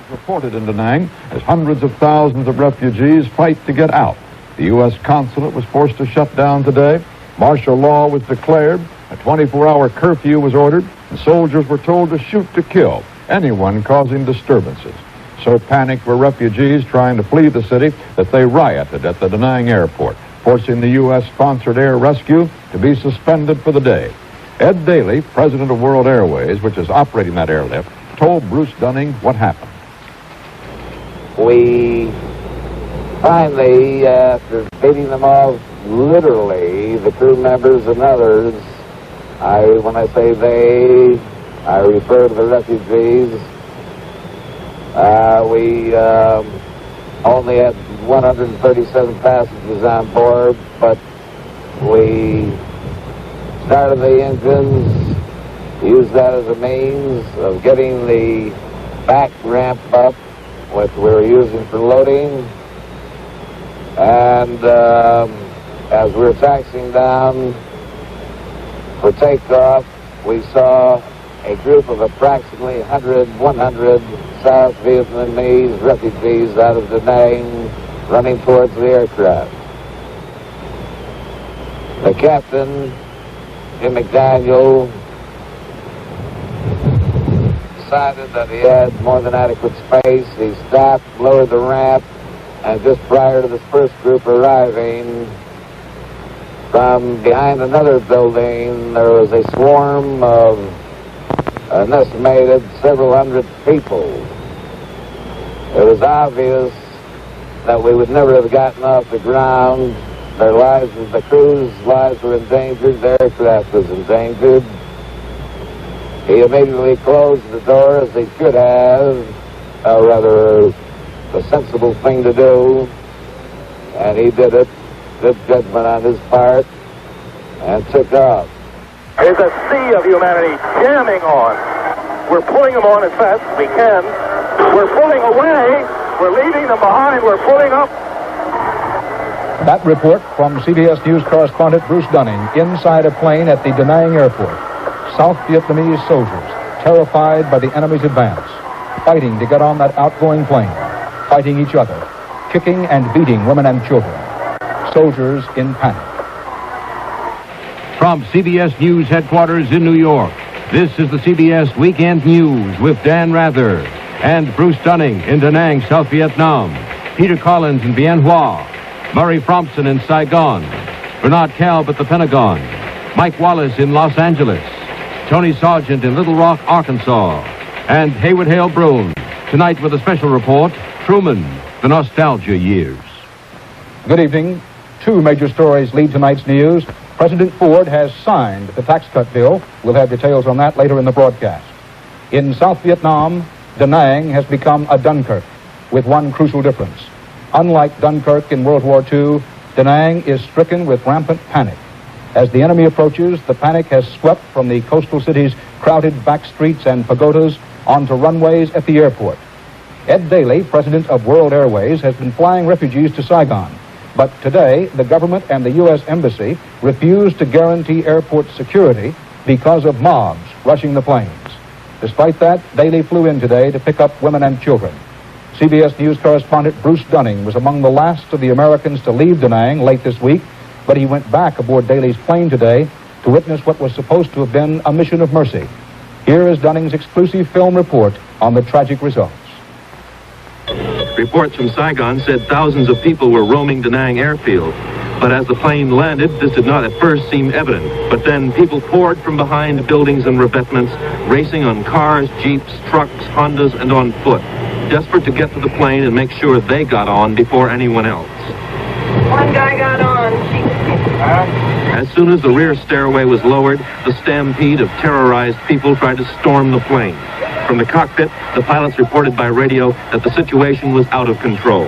Reported in Da Nang as hundreds of thousands of refugees fight to get out. The U.S. consulate was forced to shut down today. Martial law was declared. A 24-hour curfew was ordered, and soldiers were told to shoot to kill anyone causing disturbances. So panicked were refugees trying to flee the city that they rioted at the Da Nang airport, forcing the U.S.-sponsored air rescue to be suspended for the day. Ed Daly, president of World Airways, which is operating that airlift, told Bruce Dunning what happened. We finally, after beating them off, literally, the crew members and others, when I say they, I refer to the refugees. We only had 137 passengers on board, but we started the engines, used that as a means of getting the back ramp up, which we were using for loading. And as we were taxiing down for takeoff, we saw a group of approximately 100 South Vietnamese refugees out of Da Nang running towards the aircraft. The captain, Jim McDaniel, decided that he had more than adequate space. He stopped, lowered the ramp, and just prior to this first group arriving, from behind another building, there was a swarm of an estimated several hundred people. It was obvious that we would never have gotten off the ground. Their lives, the crew's lives were endangered, the aircraft was endangered. He immediately closed the door as he should have, or rather, a sensible thing to do, and he did it. Good judgment on his part, and took off. There's a sea of humanity jamming on. We're pulling them on as fast as we can. We're pulling away. We're leaving them behind. We're pulling up. That report from CBS News correspondent Bruce Dunning inside a plane at the Da Nang airport. South Vietnamese soldiers, terrified by the enemy's advance, fighting to get on that outgoing plane, fighting each other, kicking and beating women and children. Soldiers in panic. From CBS News headquarters in New York, this is the CBS Weekend News with Dan Rather and Bruce Dunning in Da Nang, South Vietnam, Peter Collins in Bien Hoa, Murray Frompson in Saigon, Bernard Kalb at the Pentagon, Mike Wallace in Los Angeles, Tony Sargent in Little Rock, Arkansas, and Haywood Hale Broun, tonight with a special report, Truman, the Nostalgia Years. Good evening. Two major stories lead tonight's news. President Ford has signed the tax cut bill. We'll have details on that later in the broadcast. In South Vietnam, Da Nang has become a Dunkirk, with one crucial difference. Unlike Dunkirk in World War II, Da Nang is stricken with rampant panic. As the enemy approaches, the panic has swept from the coastal city's crowded back streets and pagodas onto runways at the airport. Ed Daly, president of World Airways, has been flying refugees to Saigon. But today, the government and the U.S. Embassy refused to guarantee airport security because of mobs rushing the planes. Despite that, Daly flew in today to pick up women and children. CBS News correspondent Bruce Dunning was among the last of the Americans to leave Da Nang late this week, but he went back aboard Daly's plane today to witness what was supposed to have been a mission of mercy. Here is Dunning's exclusive film report on the tragic results. Reports from Saigon said thousands of people were roaming Da Nang airfield. But as the plane landed, this did not at first seem evident. But then people poured from behind buildings and revetments, racing on cars, jeeps, trucks, Hondas, and on foot, desperate to get to the plane and make sure they got on before anyone else. One guy got on. As soon as the rear stairway was lowered, the stampede of terrorized people tried to storm the plane. From the cockpit, the pilots reported by radio that the situation was out of control.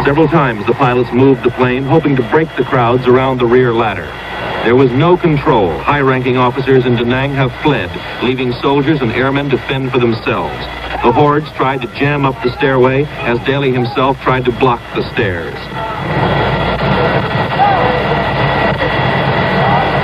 Several times the pilots moved the plane, hoping to break the crowds around the rear ladder. There was no control. High-ranking officers in Da Nang have fled, leaving soldiers and airmen to fend for themselves. The hordes tried to jam up the stairway as Daly himself tried to block the stairs.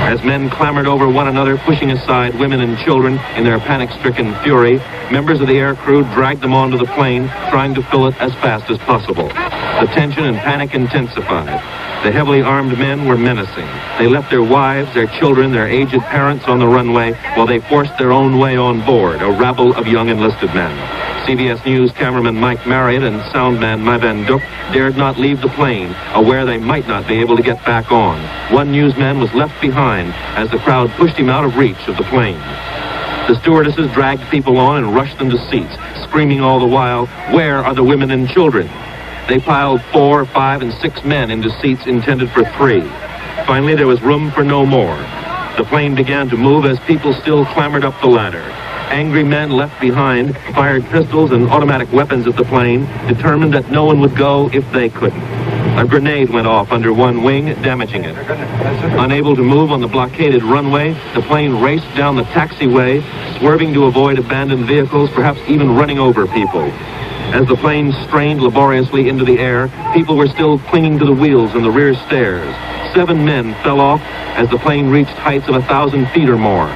As men clambered over one another, pushing aside women and children in their panic-stricken fury, members of the air crew dragged them onto the plane, trying to fill it as fast as possible. The tension and panic intensified. The heavily armed men were menacing. They left their wives, their children, their aged parents on the runway while they forced their own way on board, a rabble of young enlisted men. CBS News cameraman Mike Marriott and soundman MIธ์N dared not leave the plane, aware they might not be able to get back on. One newsman was left behind as the crowd pushed him out of reach of the plane. The stewardesses dragged people on and rushed them to seats, screaming all the while, "Where are the women and children?" They piled 4, 5, and 6 men into seats intended for 3. Finally, there was room for no more. The plane began to move as people still clambered up the ladder. Angry men left behind fired pistols and automatic weapons at the plane, determined that no one would go if they couldn't. A grenade went off under one wing, damaging it. Unable to move on the blockaded runway, the plane raced down the taxiway, swerving to avoid abandoned vehicles, perhaps even running over people. As the plane strained laboriously into the air, people were still clinging to the wheels and the rear stairs. 7 men fell off as the plane reached heights of 1,000 feet or more.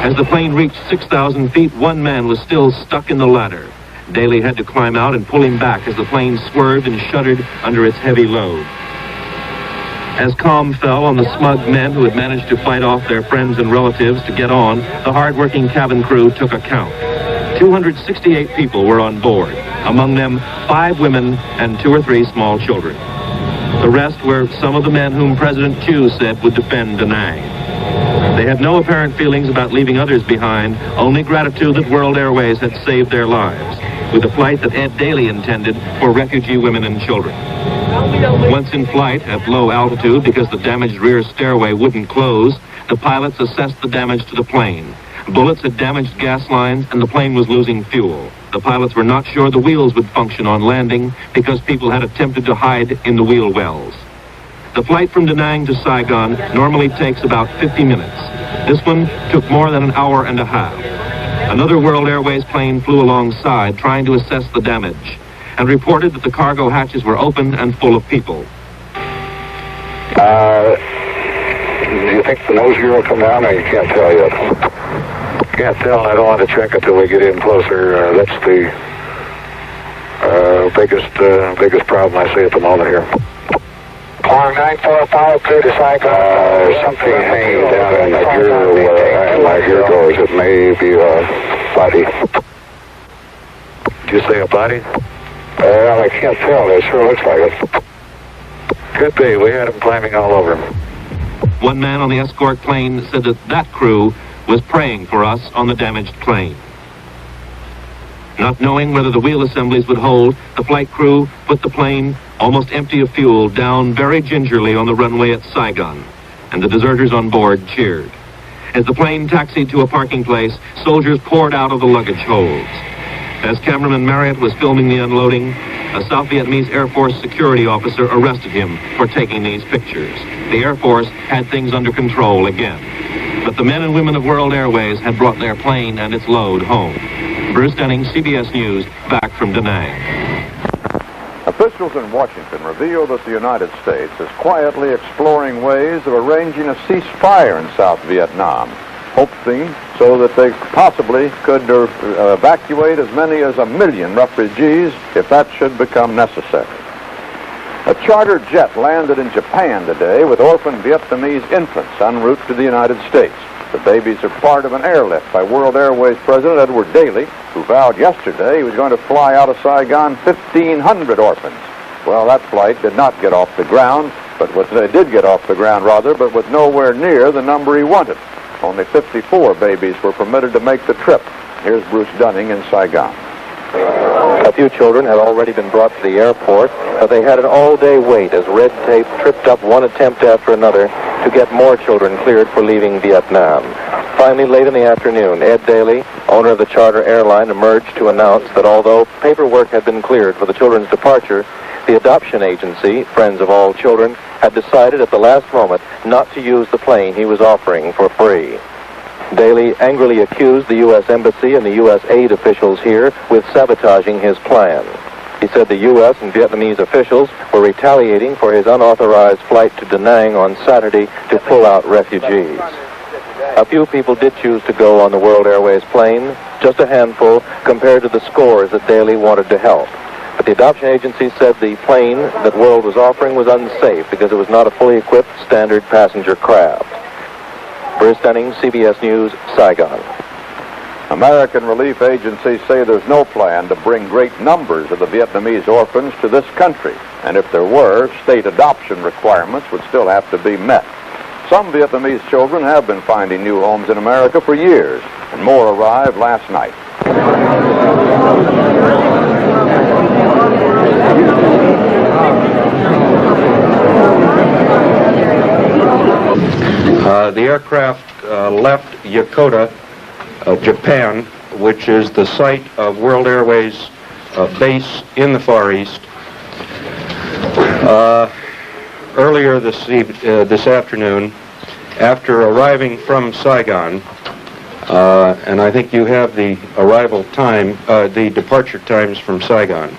As the plane reached 6,000 feet, 1 man was still stuck in the ladder. Daly had to climb out and pull him back as the plane swerved and shuddered under its heavy load. As calm fell on the smug men who had managed to fight off their friends and relatives to get on, the hard-working cabin crew took account. 268 people were on board, among them 5 women and 2 or 3 small children. The rest were some of the men whom President Q said would defend Da Nang. They had no apparent feelings about leaving others behind, only gratitude that World Airways had saved their lives, with a flight that Ed Daly intended for refugee women and children. Once in flight at low altitude, because the damaged rear stairway wouldn't close, the pilots assessed the damage to the plane. Bullets had damaged gas lines and the plane was losing fuel. The pilots were not sure the wheels would function on landing because people had attempted to hide in the wheel wells. The flight from Da Nang to Saigon normally takes about 50 minutes. This one took more than an hour and a half. Another World Airways plane flew alongside trying to assess the damage and reported that the cargo hatches were open and full of people. Do you think the nose gear will come down, or you can't tell yet? Can't tell. I don't want to check until we get in closer. That's the biggest problem I see at the moment here. Climb 945 clear to Saigon. Something hanging down in my gear, my gear doors. It may be a body. Did you say a body? I can't tell. It sure looks like it. Could be. We had them climbing all over. One man on the escort plane said that crew was praying for us on the damaged plane. Not knowing whether the wheel assemblies would hold, the flight crew put the plane, almost empty of fuel, down very gingerly on the runway at Saigon, and the deserters on board cheered. As the plane taxied to a parking place, soldiers poured out of the luggage holds. As cameraman Marriott was filming the unloading, a South Vietnamese Air Force security officer arrested him for taking these pictures. The Air Force had things under control again. But the men and women of World Airways had brought their plane and its load home. Bruce Denning, CBS News, back from Da Nang. Officials in Washington reveal that the United States is quietly exploring ways of arranging a ceasefire in South Vietnam, hoping so that they possibly could evacuate as many as 1 million refugees if that should become necessary. A charter jet landed in Japan today with orphan Vietnamese infants en route to the United States. The babies are part of an airlift by World Airways President Edward Daly, who vowed yesterday he was going to fly out of Saigon 1,500 orphans. Well, that flight did not get off the ground, but did get off the ground, but was nowhere near the number he wanted. Only 54 babies were permitted to make the trip. Here's Bruce Dunning in Saigon. A few children had already been brought to the airport, but they had an all-day wait as red tape tripped up one attempt after another to get more children cleared for leaving Vietnam. Finally, late in the afternoon, Ed Daly, owner of the charter airline, emerged to announce that although paperwork had been cleared for the children's departure, the adoption agency, Friends of All Children, had decided at the last moment not to use the plane he was offering for free. Daly angrily accused the U.S. Embassy and the U.S. aid officials here with sabotaging his plan. He said the U.S. and Vietnamese officials were retaliating for his unauthorized flight to Da Nang on Saturday to pull out refugees. A few people did choose to go on the World Airways plane, just a handful compared to the scores that daily wanted to help. But the adoption agency said the plane that World was offering was unsafe because it was not a fully equipped standard passenger craft. Bruce Dunning, CBS News, Saigon. American relief agencies say there's no plan to bring great numbers of the Vietnamese orphans to this country, and if there were, state adoption requirements would still have to be met. Some Vietnamese children have been finding new homes in America for years, and more arrived last night. The aircraft left Yokota, Japan, which is the site of World Airways base in the Far East. Earlier this afternoon, after arriving from Saigon, and I think you have the arrival time, the departure times from Saigon.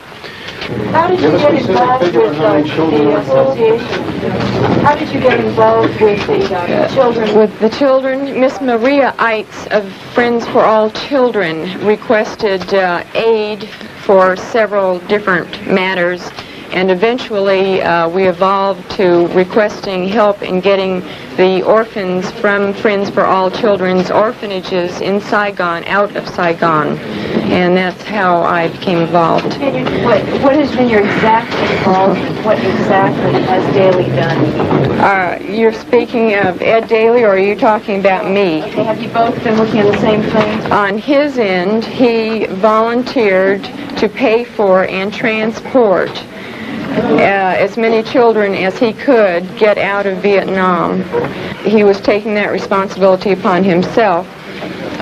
How did you get involved with the association? How did you get involved with the children? With the children, Miss Maria Eitz of Friends for All Children requested aid for several different matters, and eventually we evolved to requesting help in getting the orphans from Friends for All Children's orphanages in Saigon out of Saigon, and that's how I became involved. What has been your exact involvement? What exactly has Daly done? You're speaking of Ed Daly, or are you talking about me? Have you both been working on the same thing? On his end, he volunteered to pay for and transport as many children as he could get out of Vietnam. He was taking that responsibility upon himself.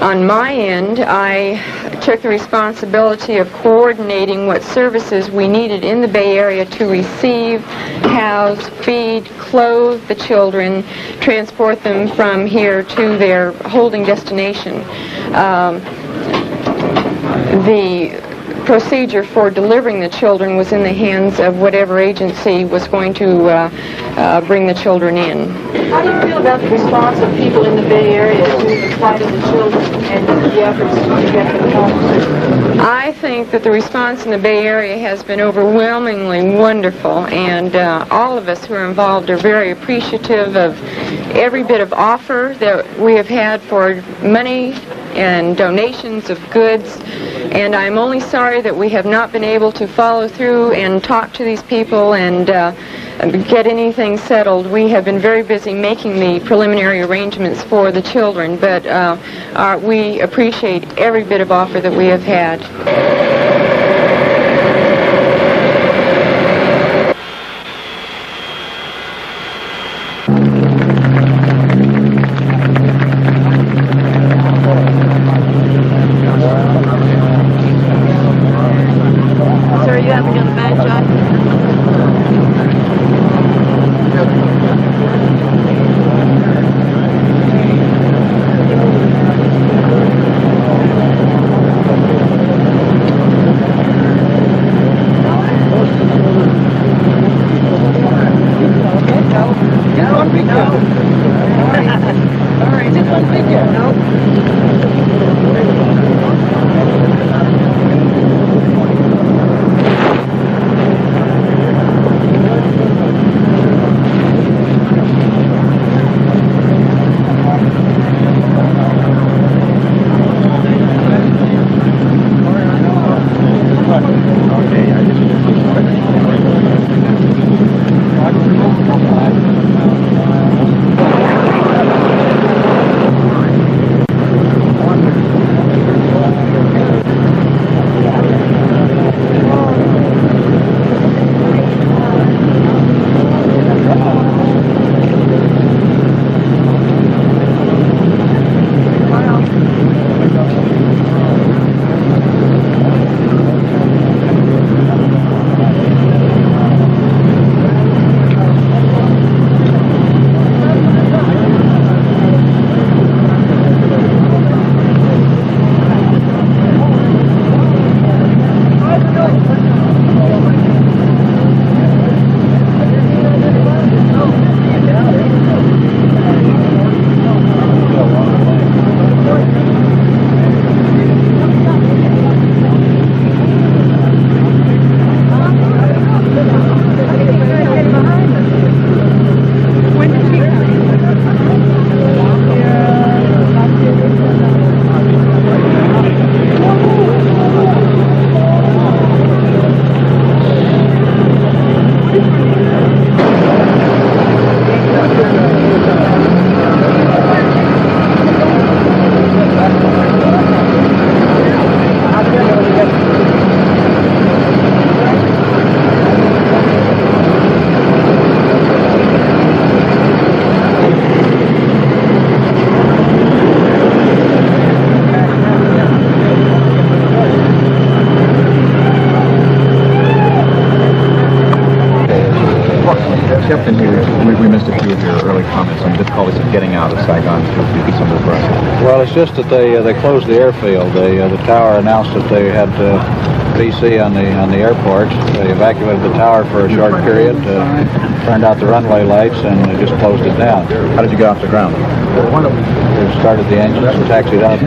On my end, I took the responsibility of coordinating what services we needed in the Bay Area to receive, house, feed, clothe the children, transport them from here to their holding destination. The procedure for delivering the children was in the hands of whatever agency was going to bring the children in. How do you feel about the response of people in the Bay Area to the plight of the children and the efforts to get them home? I think that the response in the Bay Area has been overwhelmingly wonderful, and all of us who are involved are very appreciative of every bit of offer that we have had for money and donations of goods, and I'm only sorry that we have not been able to follow through and talk to these people and get anything settled. We have been very busy making the preliminary arrangements for the children, but we appreciate every bit of offer that we have had. difficulties of getting out of Saigon to beat some of the thrust? Well, it's just that they closed the airfield. The tower announced that they had VC on the airport. They evacuated the tower for a short period, turned out the runway lights, and they just closed it down. How did you get off the ground? They started the engines and taxied out.